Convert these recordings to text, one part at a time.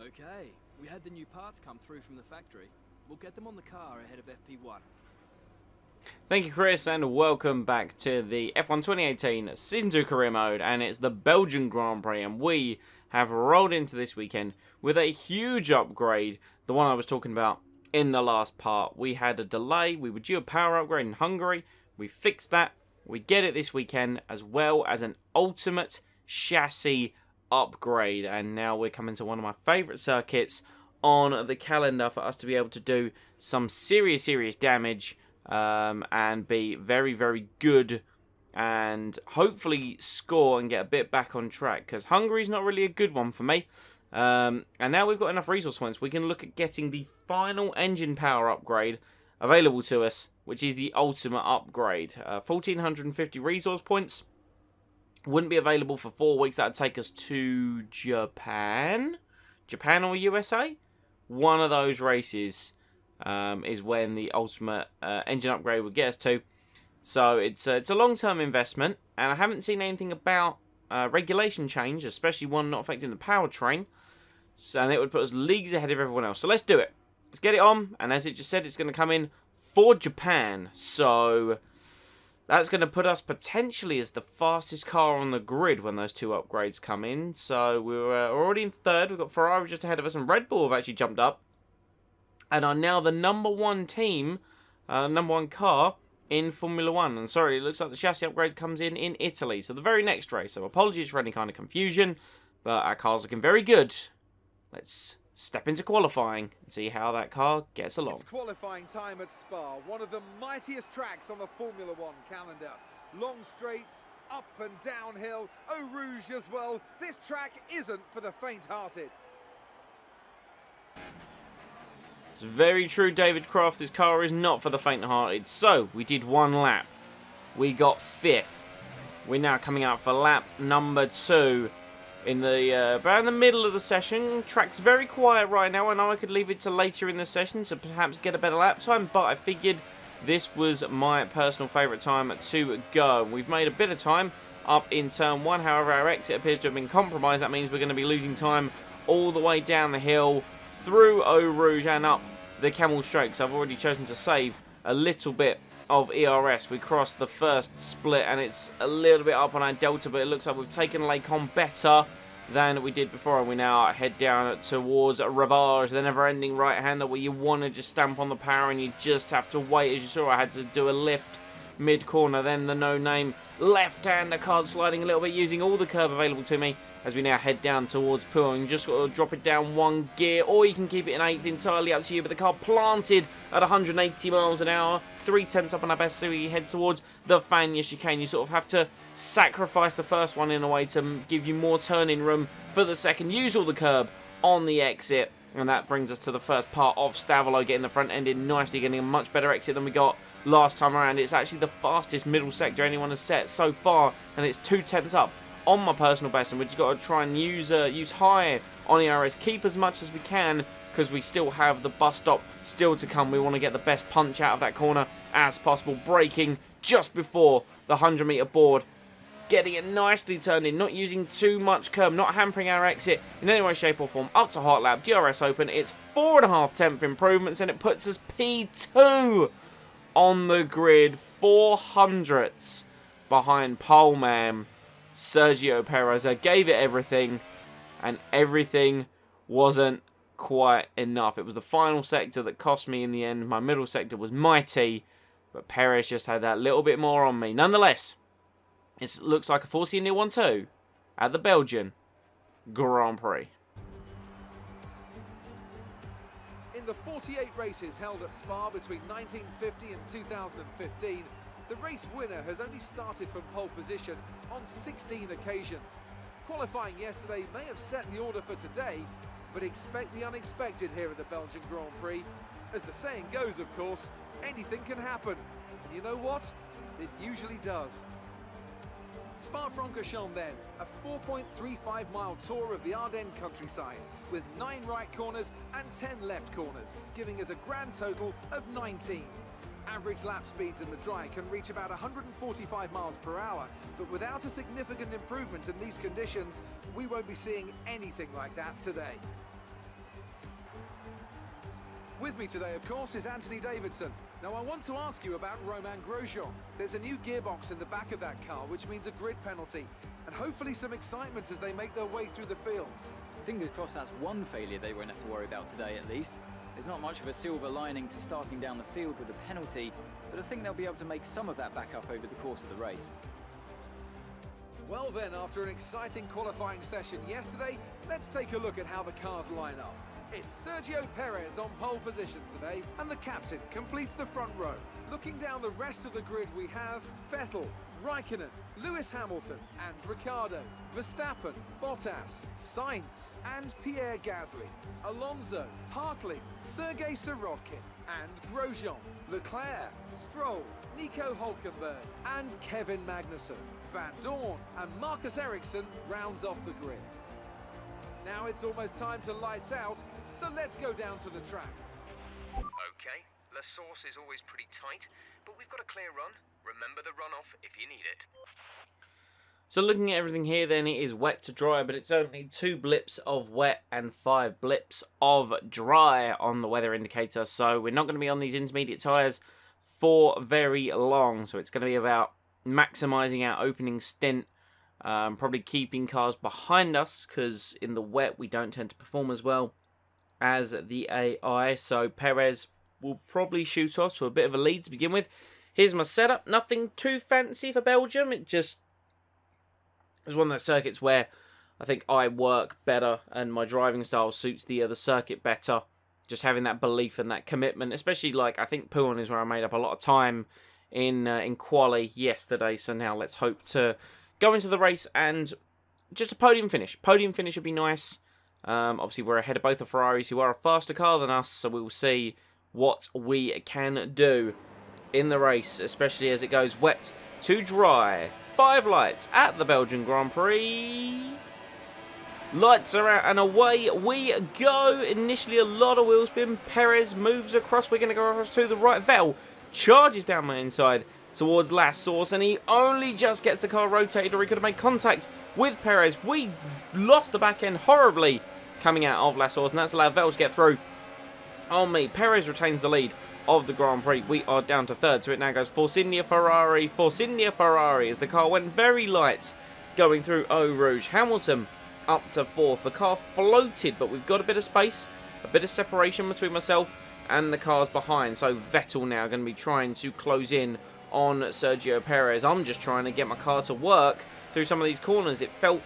Okay, we had the new parts come through from the factory. We'll get them on the car ahead of FP1. Thank you, Chris, and welcome back to the F1 2018 Season 2 Career Mode, and it's the Belgian Grand Prix, and we have rolled into this weekend with a huge upgrade, the one I was talking about in the last part. We had a delay, we were due a power upgrade in Hungary, we fixed that, we get it this weekend, as well as an ultimate chassis upgrade, and now we're coming to one of my favourite circuits on the calendar for us to be able to do some serious damage and be very good and hopefully score and get a bit back on track, because Hungary's not really a good one for me. And now we've got enough resource points, we can look at getting the final engine power upgrade available to us, which is the ultimate upgrade. 1450 resource points. Wouldn't be available for 4 weeks. That would take us to Japan or USA. One of those races is when the ultimate engine upgrade would get us to. So it's a long-term investment, and I haven't seen anything about regulation change, especially one not affecting the powertrain. So, and it would put us leagues ahead of everyone else. So let's do it. Let's get it on. And as it just said, it's going to come in for Japan. So that's going to put us potentially as the fastest car on the grid when those two upgrades come in. So we're already in third. We've got Ferrari just ahead of us, and Red Bull have actually jumped up and are now the #1 team, #1 car in Formula 1. And sorry, it looks like the chassis upgrade comes in Italy. So the very next race. So apologies for any kind of confusion, but our car's looking very good. Let's step into qualifying and see how that car gets along. It's qualifying time at Spa, one of the mightiest tracks on the Formula 1 calendar. Long straights, up and downhill, Eau Rouge as well. This track isn't for the faint-hearted. It's very true, David Croft. This car is not for the faint-hearted. So, we did one lap. We got 5th. We're now coming out for lap number 2. In the about in the middle of the session. Track's very quiet right now. I know I could leave it to later in the session to perhaps get a better lap time, but I figured this was my personal favourite time to go. We've made a bit of time up in turn 1, however our exit appears to have been compromised. That means we're going to be losing time all the way down the hill, through Eau Rouge and up the Camel Straight. So I've already chosen to save a little bit of ERS. We crossed the first split and it's a little bit up on our delta, but it looks like we've taken Lake on better than we did before, and we now head down towards Ravage, the never-ending right-hander where you want to just stamp on the power and you just have to wait. As you saw, I had to do a lift mid-corner, then the no-name left-hander card sliding a little bit, using all the curve available to me as we now head down towards Pau. You just got to drop it down 1 gear, or you can keep it in 8th, entirely up to you, but the car planted at 180 miles an hour, 3/10 up on our best, so we head towards the Fagnes chicane. You sort of have to sacrifice the first one in a way to give you more turning room for the second. Use all the curb on the exit, and that brings us to the first part of Stavolo, getting the front end in nicely, getting a much better exit than we got last time around. It's actually the fastest middle sector anyone has set so far, and it's 2/10 up on my personal best, and we've just got to try and use high on ERS, keep as much as we can, because we still have the bus stop still to come. We want to get the best punch out of that corner as possible, braking just before the 100-meter board, getting it nicely turned in, not using too much curb, not hampering our exit in any way, shape or form. Up to hot lap, DRS open, it's 4.5 improvements, and it puts us P2 on the grid, 400ths behind poleman Sergio Perez. I gave it everything, and everything wasn't quite enough. It was the final sector that cost me in the end. My middle sector was mighty, but Perez just had that little bit more on me. Nonetheless, it looks like a 4C1-2 at the Belgian Grand Prix. In the 48 races held at Spa between 1950 and 2015, the race winner has only started from pole position on 16 occasions. Qualifying yesterday may have set the order for today, but expect the unexpected here at the Belgian Grand Prix. As the saying goes, of course, anything can happen. And you know what? It usually does. Spa-Francorchamps then, a 4.35-mile tour of the Ardennes countryside, with 9 right corners and 10 left corners, giving us a grand total of 19. Average lap speeds in the dry can reach about 145 miles per hour, but without a significant improvement in these conditions, we won't be seeing anything like that today. With me today, of course, is Anthony Davidson. Now, I want to ask you about Romain Grosjean. There's a new gearbox in the back of that car, which means a grid penalty, and hopefully some excitement as they make their way through the field. Fingers crossed that's one failure they won't have to worry about today, at least. There's not much of a silver lining to starting down the field with a penalty, but I think they'll be able to make some of that back up over the course of the race. Well then, after an exciting qualifying session yesterday, let's take a look at how the cars line up. It's Sergio Perez on pole position today, and the captain completes the front row. Looking down the rest of the grid, we have Vettel, Raikkonen, Lewis Hamilton and Ricciardo, Verstappen, Bottas, Sainz and Pierre Gasly, Alonso, Hartley, Sergei Sirotkin and Grosjean, Leclerc, Stroll, Nico Hülkenberg and Kevin Magnussen. Van Dorn and Marcus Ericsson rounds off the grid. Now it's almost time to lights out, so let's go down to the track. Okay, La Source is always pretty tight, but we've got a clear run. Remember the runoff if you need it. So looking at everything here, then it is wet to dry, but it's only 2 blips of wet and 5 blips of dry on the weather indicator. So we're not going to be on these intermediate tyres for very long. So it's going to be about maximising our opening stint, probably keeping cars behind us, because in the wet we don't tend to perform as well as the AI. So Perez will probably shoot us to a bit of a lead to begin with. Here's my setup. Nothing too fancy for Belgium. It just is one of those circuits where I think I work better and my driving style suits the other circuit better. Just having that belief and that commitment, especially like I think Pouhon is where I made up a lot of time in quali yesterday. So now let's hope to go into the race and just a podium finish. Podium finish would be nice. Obviously we're ahead of both the Ferraris, who are a faster car than us, so we will see what we can do in the race, especially as it goes wet to dry. 5 lights at the Belgian Grand Prix. Lights are out and away we go. Initially a lot of wheel spin. Perez moves across. We're going to go across to the right. Vettel charges down my inside towards La Source, and he only just gets the car rotated, or he could have made contact with Perez. We lost the back end horribly coming out of La Source, and that's allowed Vettel to get through on me. Perez retains the lead of the Grand Prix. We are down to 3rd, so it now goes Force India Ferrari, Force India Ferrari, as the car went very light going through Eau Rouge. Hamilton up to 4th. The car floated, but we've got a bit of space, a bit of separation between myself and the cars behind. So Vettel now going to be trying to close in on Sergio Perez. I'm just trying to get my car to work through some of these corners. It felt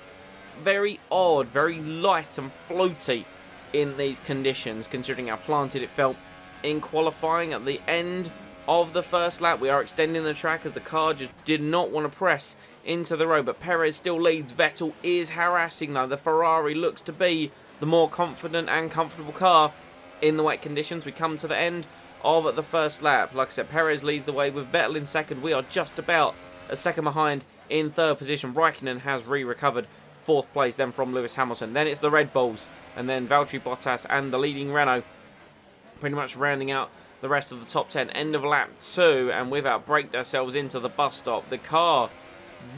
very odd, very light and floaty in these conditions, considering how planted it felt in qualifying. At the end of the first lap, we are extending the track as the car just did not want to press into the road, but Perez still leads. Vettel is harassing though. The Ferrari looks to be the more confident and comfortable car in the wet conditions. We come to the end of the first lap. Like I said, Perez leads the way with Vettel in 2nd. We are just about a second behind in 3rd position. Raikkonen has recovered 4th place, then from Lewis Hamilton. Then it's the Red Bulls, and then Valtteri Bottas and the leading Renault pretty much rounding out the rest of the top 10. End of lap 2, and we've outbraked ourselves into the bus stop. The car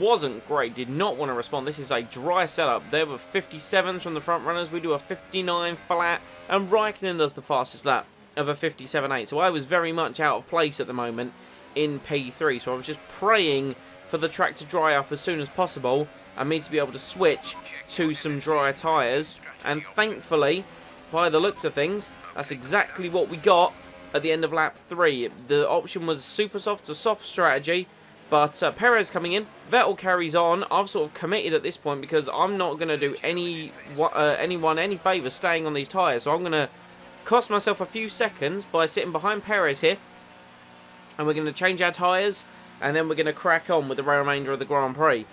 wasn't great, did not want to respond. This is a dry setup. There were 57s from the front runners. We do a 59 flat, and Raikkonen does the fastest lap of a 57.8. So I was very much out of place at the moment in P3. So I was just praying for the track to dry up as soon as possible and me to be able to switch to some drier tyres. And thankfully, by the looks of things, that's exactly what we got at the end of lap 3. The option was super soft to soft strategy, but Perez coming in, Vettel carries on. I've sort of committed at this point because I'm not going to do anyone any favours staying on these tyres. So I'm going to cost myself a few seconds by sitting behind Perez here, and we're going to change our tyres, and then we're going to crack on with the remainder of the Grand Prix.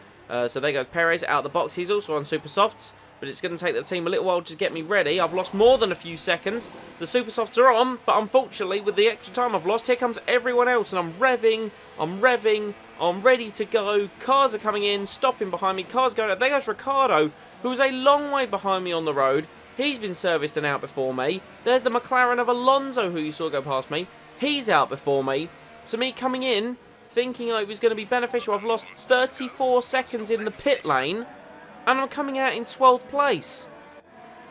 So there goes Perez out the box. He's also on super softs, but it's going to take the team a little while to get me ready. I've lost more than a few seconds. The super softs are on, but unfortunately, with the extra time I've lost, here comes everyone else, and I'm revving, I'm ready to go. Cars are coming in, stopping behind me, cars going out. There goes Ricciardo, who was a long way behind me on the road. He's been serviced and out before me. There's the McLaren of Alonso, who you saw go past me. He's out before me. So me coming in, thinking it was going to be beneficial, I've lost 34 seconds in the pit lane, and I'm coming out in 12th place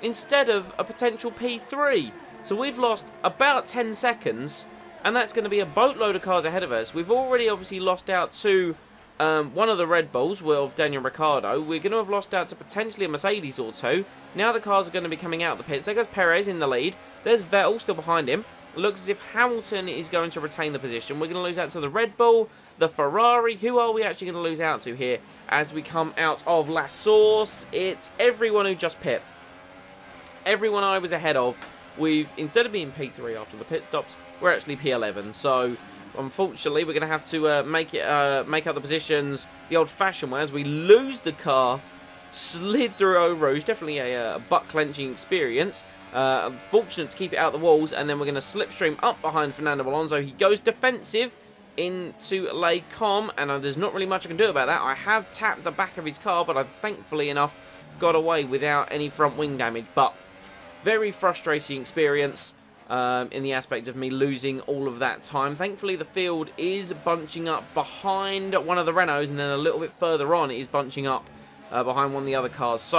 instead of a potential P3. So we've lost about 10 seconds, and that's going to be a boatload of cars ahead of us. We've already obviously lost out to one of the Red Bulls with Daniel Ricciardo. We're going to have lost out to potentially a Mercedes or two. Now the cars are going to be coming out of the pits. There goes Perez in the lead. There's Vettel still behind him. It looks as if Hamilton is going to retain the position. We're going to lose out to the Red Bull, the Ferrari. Who are we actually going to lose out to here as we come out of La Source? It's everyone who just pit. Everyone I was ahead of. Instead of being P3 after the pit stops, we're actually P11. So unfortunately, we're going to have to make up the positions the old-fashioned way as we lose the car, slid through Eau Rouge. Definitely a butt-clenching experience. Fortunate to keep it out the walls, and then we're going to slipstream up behind Fernando Alonso. He goes defensive into Les Combes, and there's not really much I can do about that. I have tapped the back of his car, but I've thankfully enough got away without any front wing damage. But very frustrating experience in the aspect of me losing all of that time. Thankfully, the field is bunching up behind one of the Renaults, and then a little bit further on, it is bunching up behind one of the other cars.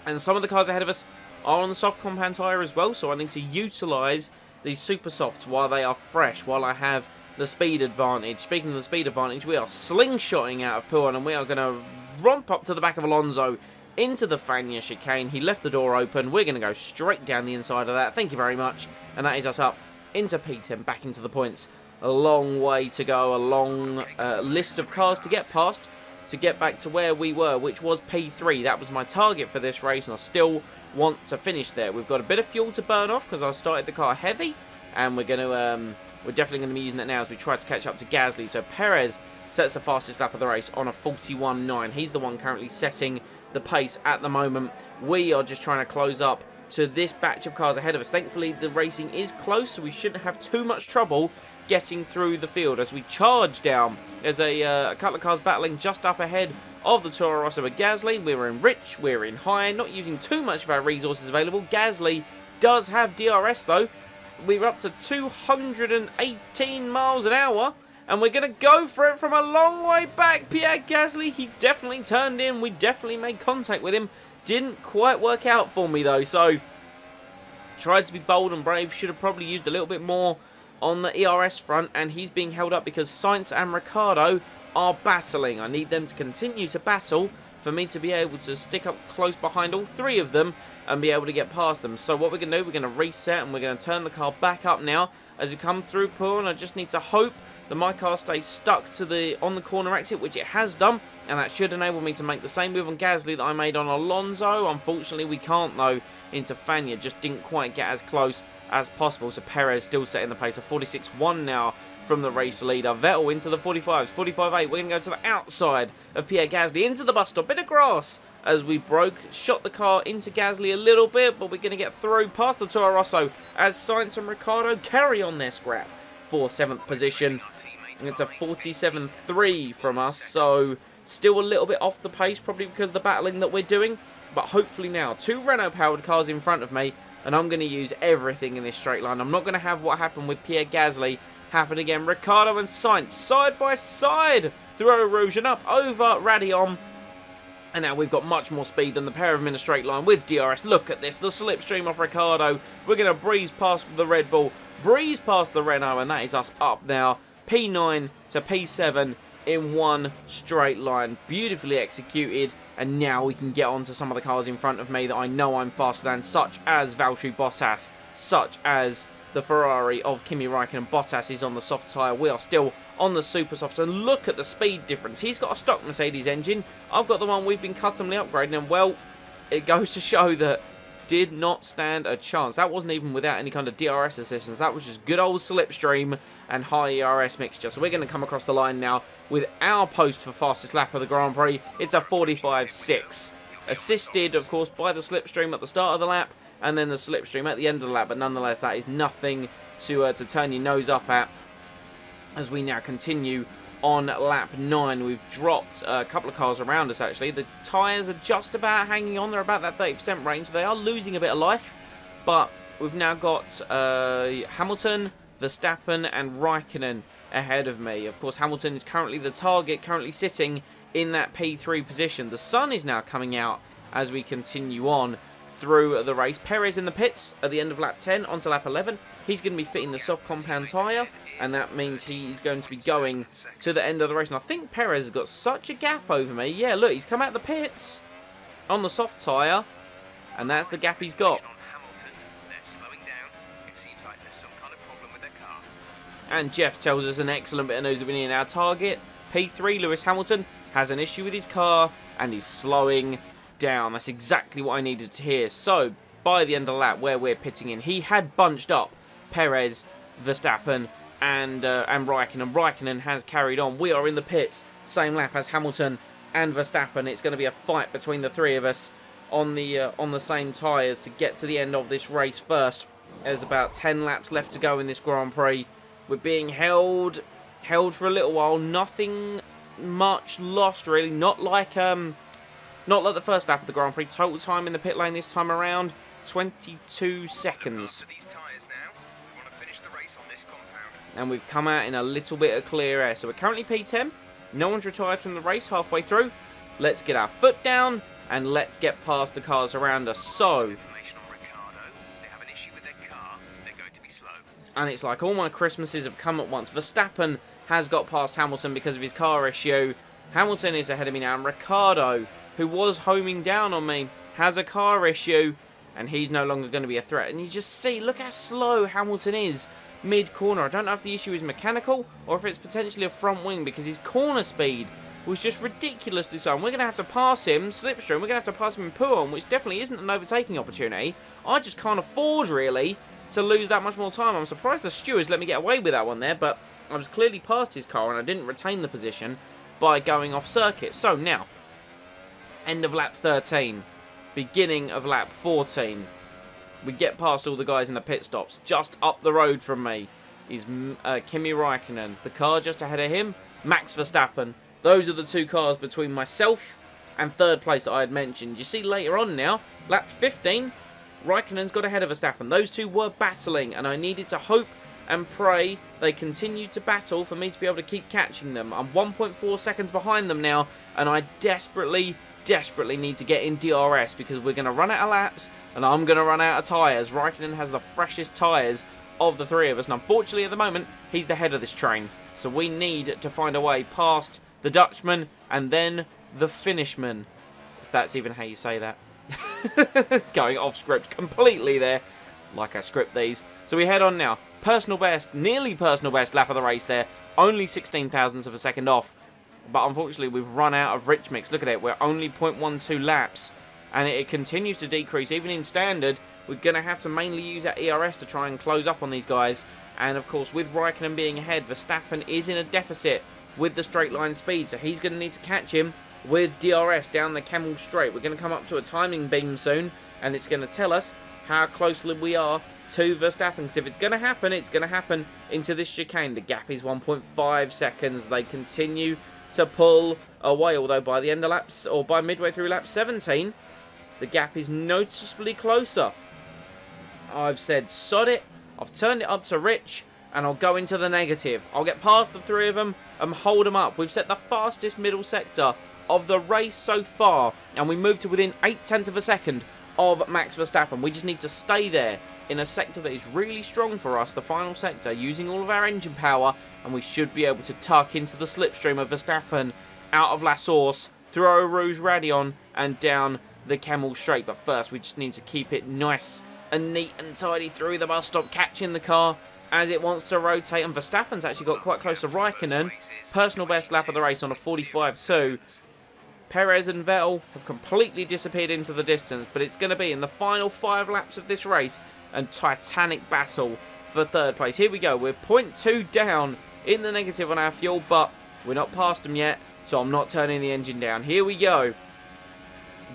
And some of the cars ahead of us are on the soft compound tyre as well, so I need to utilise these super softs while they are fresh, while I have the speed advantage. Speaking of the speed advantage, we are slingshotting out of Pouan, and we are going to romp up to the back of Alonso into the Fagnes chicane. He left the door open. We're going to go straight down the inside of that. Thank you very much. And that is us up into P10, back into the points. A long way to go, a long list of cars to get past to get back to where we were, which was P3. That was my target for this race, and I still want to finish there. We've got a bit of fuel to burn off because I started the car heavy, and we're definitely going to be using that now as we try to catch up to Gasly. So Perez sets the fastest lap of the race on a 41.9. He's the one currently setting the pace at the moment. We are just trying to close up to this batch of cars ahead of us. Thankfully, the racing is close, so we shouldn't have too much trouble getting through the field as we charge down. There's a couple of cars battling just up ahead of the Toro Rosso with Gasly. We're in rich, we're in high, not using too much of our resources available. Gasly does have DRS though. We're up to 218 miles an hour, and we're going to go for it from a long way back. Pierre Gasly, he definitely turned in. We definitely made contact with him. Didn't quite work out for me though, so tried to be bold and brave. Should have probably used a little bit more on the ERS front, and he's being held up because Sainz and Ricciardo are battling. I need them to continue to battle for me to be able to stick up close behind all three of them and be able to get past them. So what we're going to do, we're going to reset, and we're going to turn the car back up now as we come through Poole, and I just need to hope that my car stays stuck to on the corner exit, which it has done, and that should enable me to make the same move on Gasly that I made on Alonso. Unfortunately, we can't though into Fagnes. Just didn't quite get as close as possible. So Perez still setting the pace of 46.1 now from the race leader. Vettel into the 45s, 45.8. We're going to go to the outside of Pierre Gasly into the bus stop. Bit of grass as we shot the car into Gasly a little bit, but we're going to get through past the Toro Rosso as Sainz and Ricciardo carry on their scrap for 7th position. And it's a 47.3 from us, so still a little bit off the pace, probably because of the battling that we're doing. But hopefully now, 2 Renault-powered cars in front of me, and I'm going to use everything in this straight line. I'm not going to have what happened with Pierre Gasly happen again. Ricciardo and Sainz side by side through Eau Rouge and up over Radion. And now we've got much more speed than the pair of them in a straight line with DRS. Look at this, the slipstream off Ricciardo. We're going to breeze past the Red Bull, breeze past the Renault, and that is us up now. P9 to P7 in one straight line. Beautifully executed. And now we can get on to some of the cars in front of me that I know I'm faster than, such as Valtteri Bottas, such as the Ferrari of Kimi Räikkönen. Bottas is on the soft tyre. We are still on the super soft. And look at the speed difference. He's got a stock Mercedes engine. I've got the one we've been customly upgrading. And, well, it goes to show that did not stand a chance. That wasn't even without any kind of DRS assistance. That was just good old slipstream and high ERS mixture. So we're going to come across the line now with our post for fastest lap of the Grand Prix. It's a 45.6. Assisted, of course, by the slipstream at the start of the lap and then the slipstream at the end of the lap. But nonetheless, that is nothing to turn your nose up at as we now continue on lap 9. We've dropped a couple of cars around us, actually. The tyres are just about hanging on. They're about that 30% range. They are losing a bit of life, but we've now got Hamilton, Verstappen and Räikkönen ahead of me. Of course, Hamilton is currently the target, currently sitting in that P3 position. The sun is now coming out as we continue on through the race. Perez in the pits at the end of lap 10 onto lap 11. He's going to be fitting the soft compound tyre, and that means he's going to be going to the end of the race. And I think Perez has got such a gap over me. Yeah, look, he's come out of the pits on the soft tyre, and that's the gap he's got. And Jeff tells us an excellent bit of news that we need in our target. P3, Lewis Hamilton, has an issue with his car, and he's slowing down. That's exactly what I needed to hear. So, by the end of the lap, where we're pitting in, he had bunched up Perez, Verstappen, and Raikkonen. Raikkonen has carried on. We are in the pits, same lap as Hamilton and Verstappen. It's going to be a fight between the three of us on the same tyres to get to the end of this race first. There's about 10 laps left to go in this Grand Prix. We're being held for a little while. Nothing much lost, really. Not like the first lap of the Grand Prix. Total time in the pit lane this time around, 22 seconds. And we've come out in a little bit of clear air. So we're currently P10. No one's retired from the race halfway through. Let's get our foot down and let's get past the cars around us. So, and it's like all my Christmases have come at once. Verstappen has got past Hamilton because of his car issue. Hamilton is ahead of me now. And Ricciardo, who was homing down on me, has a car issue. And he's no longer going to be a threat. And you just see, look how slow Hamilton is mid-corner. I don't know if the issue is mechanical or if it's potentially a front wing, because his corner speed was just ridiculously slow. And we're going to have to pass him, slipstream. We're going to have to pass him in Puon, which definitely isn't an overtaking opportunity. I just can't afford, really, to lose that much more time. I'm surprised the stewards let me get away with that one there, but I was clearly past his car and I didn't retain the position by going off circuit. So now, end of lap 13, beginning of lap 14. We get past all the guys in the pit stops. Just up the road from me is Kimi Raikkonen. The car just ahead of him, Max Verstappen. Those are the two cars between myself and third place that I had mentioned. You see later on now, lap 15, Raikkonen's got ahead of Verstappen. Those two were battling, and I needed to hope and pray they continued to battle for me to be able to keep catching them. I'm 1.4 seconds behind them now, and I desperately need to get in DRS because we're going to run out of laps, and I'm going to run out of tyres. Raikkonen has the freshest tyres of the three of us, and unfortunately at the moment, he's the head of this train. So we need to find a way past the Dutchman and then the Finishman, if that's even how you say that. Going off script completely there, like I script these. So we head on now. Personal best, nearly personal best lap of the race there. Only 16 thousandths of a second off. But unfortunately we've run out of rich mix. Look at it, we're only 0.12 laps. And it continues to decrease. Even in standard, we're going to have to mainly use that ERS to try and close up on these guys. And of course, with Raikkonen being ahead, Verstappen is in a deficit with the straight line speed. So he's going to need to catch him with DRS down the Camel Straight. We're going to come up to a timing beam soon, and it's going to tell us how closely we are to Verstappen. Because if it's going to happen into this chicane. The gap is 1.5 seconds. They continue to pull away, although by the end of laps, or by midway through lap 17, the gap is noticeably closer. I've said sod it, I've turned it up to rich, and I'll go into the negative. I'll get past the three of them and hold them up. We've set the fastest middle sector of the race so far, and we moved to within 0.8 of a second of Max Verstappen. We just need to stay there in a sector that is really strong for us, the final sector, using all of our engine power, and we should be able to tuck into the slipstream of Verstappen out of La Source, through Eau Rouge Radion, and down the Camel Straight. But first, we just need to keep it nice and neat and tidy through the bus stop, catching the car as it wants to rotate. And Verstappen's actually got quite close to Raikkonen. Personal best lap of the race on a 45.2. Perez and Vettel have completely disappeared into the distance, but it's going to be in the final 5 laps of this race and titanic battle for third place. Here we go. We're 0.2 down in the negative on our fuel, but we're not past them yet, so I'm not turning the engine down. Here we go.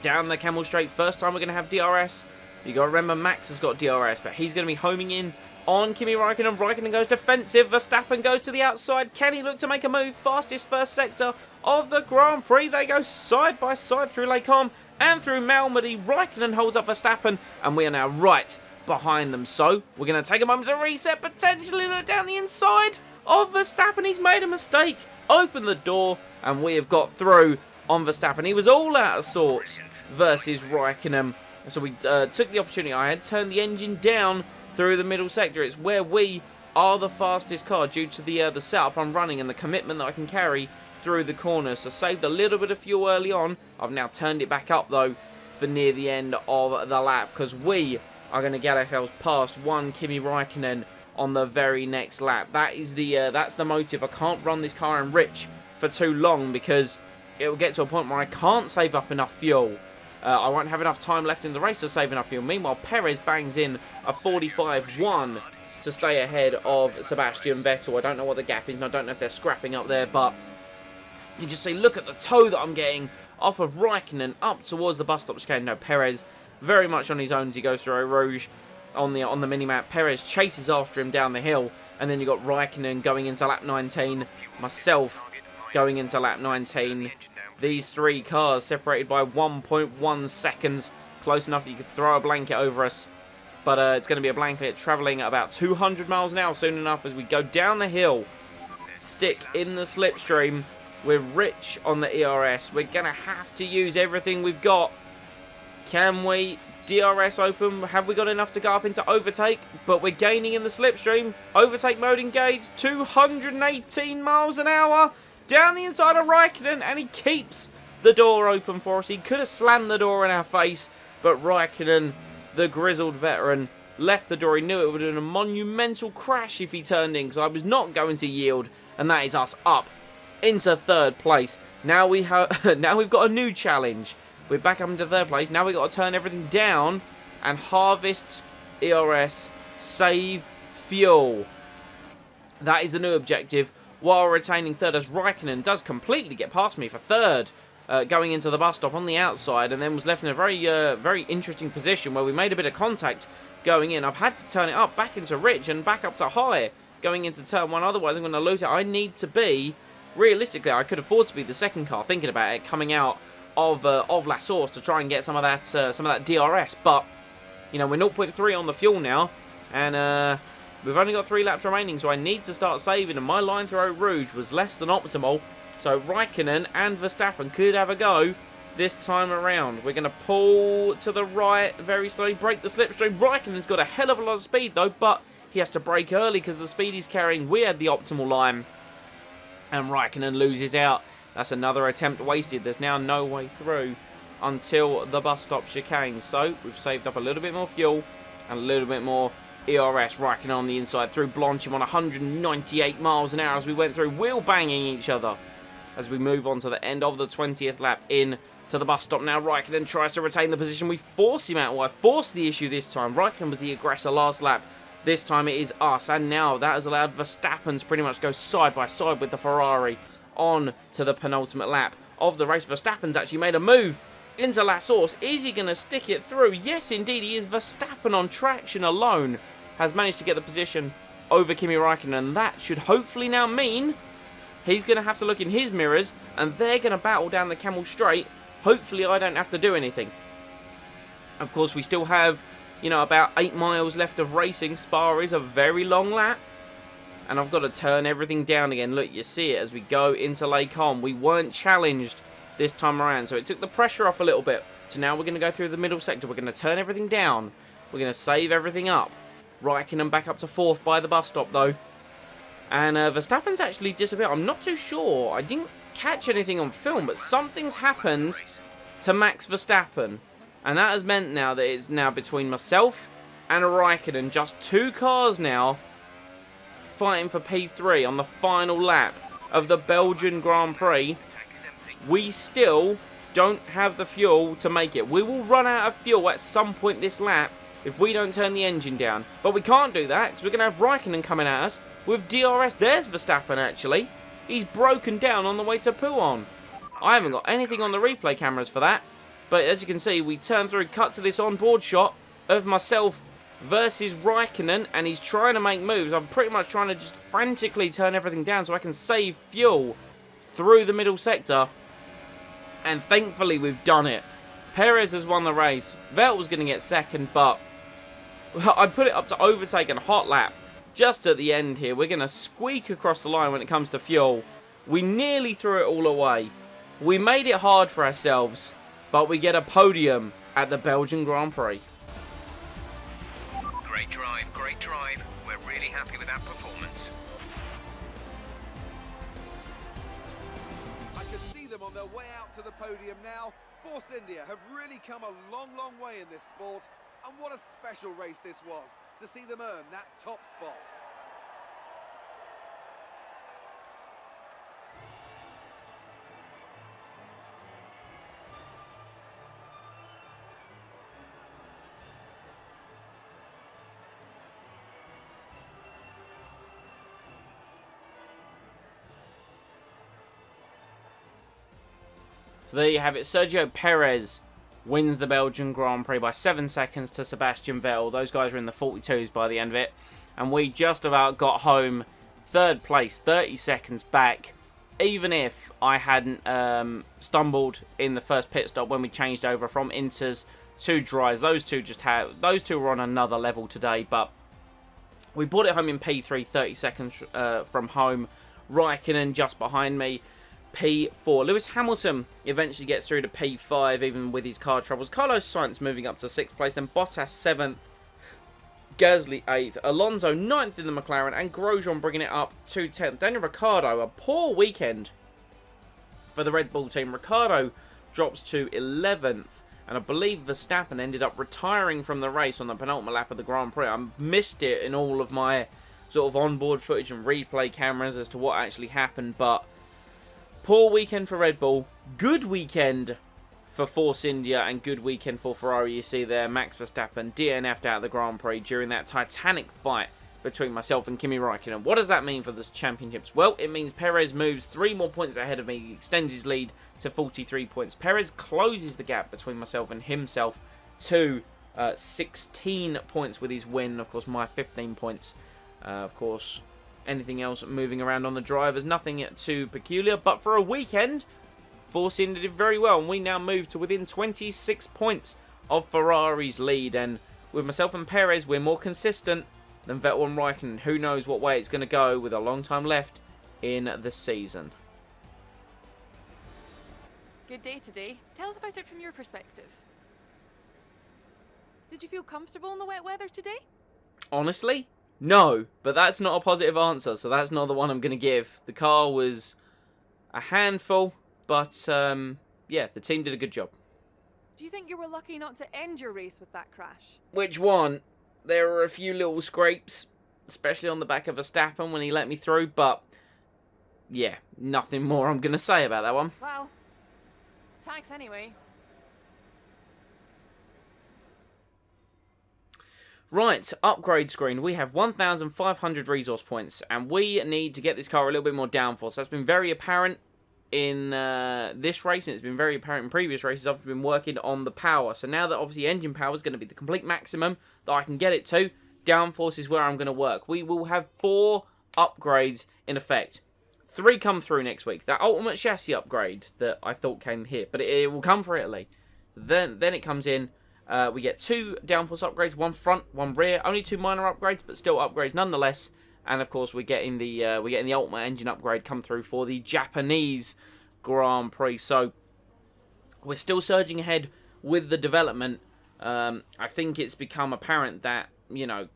Down the Camel Straight. First time we're going to have DRS. You got to remember Max has got DRS, but he's going to be homing in on Kimi Raikkonen. Raikkonen goes defensive. Verstappen goes to the outside. Can he look to make a move? Fastest first sector of the Grand Prix. They go side by side through Les Combes and through Malmedy. Raikkonen holds up Verstappen, and we are now right behind them. So we're going to take a moment to reset. Potentially look down the inside of Verstappen. He's made a mistake. Open the door, and we have got through on Verstappen. He was all out of sorts versus Raikkonen. So we took the opportunity. I had turned the engine down through the middle sector. It's where we are the fastest car due to the setup I'm running and the commitment that I can carry through the corners. So saved a little bit of fuel early on. I've now turned it back up though for near the end of the lap, because we are going to get ourselves past one Kimi Räikkönen on the very next lap. That is that's the motive. I can't run this car in rich for too long, because it will get to a point where I can't save up enough fuel. I won't have enough time left in the race to save enough fuel. Meanwhile, Perez bangs in a 45.1 to stay ahead of Sebastian Vettel. I don't know what the gap is, and I don't know if they're scrapping up there, but you just see, look at the tow that I'm getting off of Räikkönen up towards the bus stop chicane. No, Perez very much on his own as he goes through Eau Rouge on the minimap. Perez chases after him down the hill, and then you've got Räikkönen going into lap 19, myself going into lap 19. These three cars separated by 1.1 seconds, close enough that you could throw a blanket over us. But it's going to be a blanket travelling at about 200 miles an hour soon enough as we go down the hill. Stick in the slipstream. We're rich on the ERS. We're going to have to use everything we've got. Can we? DRS open. Have we got enough to go up into overtake? But we're gaining in the slipstream. Overtake mode engaged. 218 miles an hour. Down the inside of Räikkönen, and he keeps the door open for us. He could have slammed the door in our face, but Räikkönen, the grizzled veteran, left the door. He knew it would have been a monumental crash if he turned in, because I was not going to yield, and that is us up into third place. Now we've got a new challenge. We're back up into third place. Now we've got to turn everything down and harvest ERS, save fuel. That is the new objective, while retaining third, as Räikkönen does completely get past me for third, going into the bus stop on the outside, and then was left in a very interesting position where we made a bit of contact going in. I've had to turn it up back into rich and back up to high going into turn one, otherwise I'm going to lose it. I need to be, realistically, I could afford to be the second car, thinking about it, coming out of La Source to try and get some of that DRS, but you know, we're 0.3 on the fuel now, and we've only got 3 laps remaining, so I need to start saving, and my line through Eau Rouge was less than optimal, so Räikkönen and Verstappen could have a go this time around. We're going to pull to the right very slowly, break the slipstream. Räikkönen's got a hell of a lot of speed though, but he has to brake early because of the speed he's carrying. We had the optimal line, and Räikkönen loses out. That's another attempt wasted. There's now no way through until the bus stop chicane, so we've saved up a little bit more fuel and a little bit more ERS. Räikkönen on the inside through Blanchard on 198 miles an hour as we went through, wheel banging each other as we move on to the end of the 20th lap in to the bus stop. Now Räikkönen tries to retain the position. We force him out. Well, I forced the issue this time. Räikkönen was the aggressor last lap. This time it is us, and now that has allowed Verstappen to pretty much go side by side with the Ferrari on to the penultimate lap of the race. Verstappen's actually made a move into La Source. Is he going to stick it through? Yes, indeed he is. Verstappen on traction alone has managed to get the position over Kimi Räikkönen, and that should hopefully now mean he's going to have to look in his mirrors, and they're going to battle down the Camel Straight. Hopefully I don't have to do anything. Of course, we still have, you know, about 8 miles left of racing. Spa is a very long lap, and I've got to turn everything down again. Look, you see it as we go into Les Combes. We weren't challenged this time around, so it took the pressure off a little bit. So now we're going to go through the middle sector. We're going to turn everything down. We're going to save everything up. Räikkönen back up to 4th by the bus stop though. And Verstappen's actually disappeared. I'm not too sure. I didn't catch anything on film, but something's happened to Max Verstappen. And that has meant now that it's now between myself and Räikkönen. Just 2 cars now fighting for P3 on the final lap of the Belgian Grand Prix. We still don't have the fuel to make it. We will run out of fuel at some point this lap if we don't turn the engine down. But we can't do that because we're going to have Räikkönen coming at us with DRS. There's Verstappen actually. He's broken down on the way to Pouhon. I haven't got anything on the replay cameras for that. But as you can see, we turn through, cut to this onboard shot of myself versus Räikkönen, and he's trying to make moves. I'm pretty much trying to just frantically turn everything down so I can save fuel through the middle sector. And thankfully we've done it. Perez has won the race. Vettel was going to get second, but I put it up to overtake and hot lap just at the end here. We're going to squeak across the line when it comes to fuel. We nearly threw it all away. We made it hard for ourselves, but we get a podium at the Belgian Grand Prix. Great drive, great drive. We're really happy with that performance. I can see them on their way out to the podium now. Force India have really come a long, long way in this sport. And what a special race this was, to see them earn that top spot. So there you have it. Sergio Perez wins the Belgian Grand Prix by 7 seconds to Sebastian Vettel. Those guys were in the 42s by the end of it. And we just about got home third place, 30 seconds back. Even if I hadn't stumbled in the first pit stop when we changed over from inters to dries. Those two were on another level today. But we brought it home in P3, 30 seconds from home. Raikkonen just behind me. P4. Lewis Hamilton eventually gets through to P5 even with his car troubles. Carlos Sainz moving up to 6th place. Then Bottas 7th. Gasly 8th. Alonso 9th in the McLaren. And Grosjean bringing it up to 10th. Daniel Ricciardo, a poor weekend for the Red Bull team. Ricciardo drops to 11th. And I believe Verstappen ended up retiring from the race on the penultimate lap of the Grand Prix. I missed it in all of my sort of onboard footage and replay cameras as to what actually happened. But poor weekend for Red Bull, good weekend for Force India, and good weekend for Ferrari. You see there, Max Verstappen DNF'd out of the Grand Prix during that titanic fight between myself and Kimi Raikkonen. What does that mean for the championships? Well, it means Perez moves 3 more points ahead of me. He extends his lead to 43 points. Perez closes the gap between myself and himself to 16 points with his win. Of course, my 15 points. Of course, anything else moving around on the drivers, nothing too peculiar. But for a weekend, Force India did very well, and we now move to within 26 points of Ferrari's lead. And with myself and Perez, we're more consistent than Vettel and Raikkonen. Who knows what way it's going to go with a long time left in the season. Good day today. Tell us about it from your perspective. Did you feel comfortable in the wet weather today? Honestly, no, but that's not a positive answer, so that's not the one I'm going to give. The car was a handful, but yeah, the team did a good job. Do you think you were lucky not to end your race with that crash? Which one? There were a few little scrapes, especially on the back of Verstappen when he let me through, but yeah, nothing more I'm going to say about that one. Well, thanks anyway. Right, upgrade screen. We have 1,500 resource points, and we need to get this car a little bit more downforce. That's been very apparent in this race, and it's been very apparent in previous races. I've been working on the power. So now that obviously engine power is going to be the complete maximum that I can get it to, downforce is where I'm going to work. We will have 4 upgrades in effect. 3 come through next week. That ultimate chassis upgrade that I thought came here, but it will come for Italy. Then it comes in. We get 2 downforce upgrades, 1 front, 1 rear. Only 2 minor upgrades, but still upgrades nonetheless. And of course, we're getting the ultimate engine upgrade come through for the Japanese Grand Prix. So we're still surging ahead with the development. I think it's become apparent that, you know,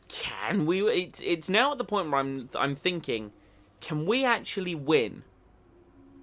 can we? It's now at the point where I'm thinking, can we actually win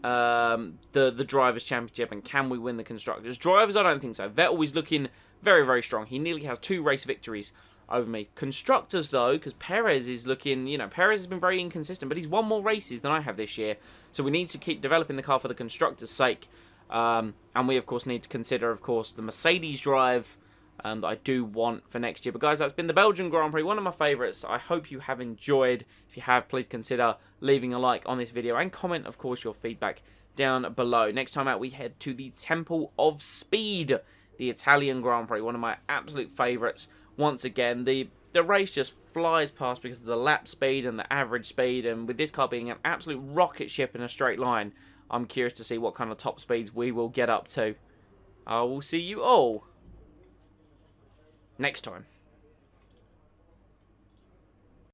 the Drivers' Championship, and can we win the Constructors? Drivers, I don't think so. Vettel is looking very, very strong. He nearly has 2 race victories over me. Constructors, though, because Perez is looking, you know, Perez has been very inconsistent, but he's won more races than I have this year. So we need to keep developing the car for the Constructors' sake. And we, of course, need to consider, of course, the Mercedes drive that I do want for next year. But, guys, that's been the Belgian Grand Prix, one of my favourites. I hope you have enjoyed. If you have, please consider leaving a like on this video and comment, of course, your feedback down below. Next time out, we head to the Temple of Speed, the Italian Grand Prix, one of my absolute favourites. Once again, the race just flies past because of the lap speed and the average speed, and with this car being an absolute rocket ship in a straight line, I'm curious to see what kind of top speeds we will get up to. I will see you all next time.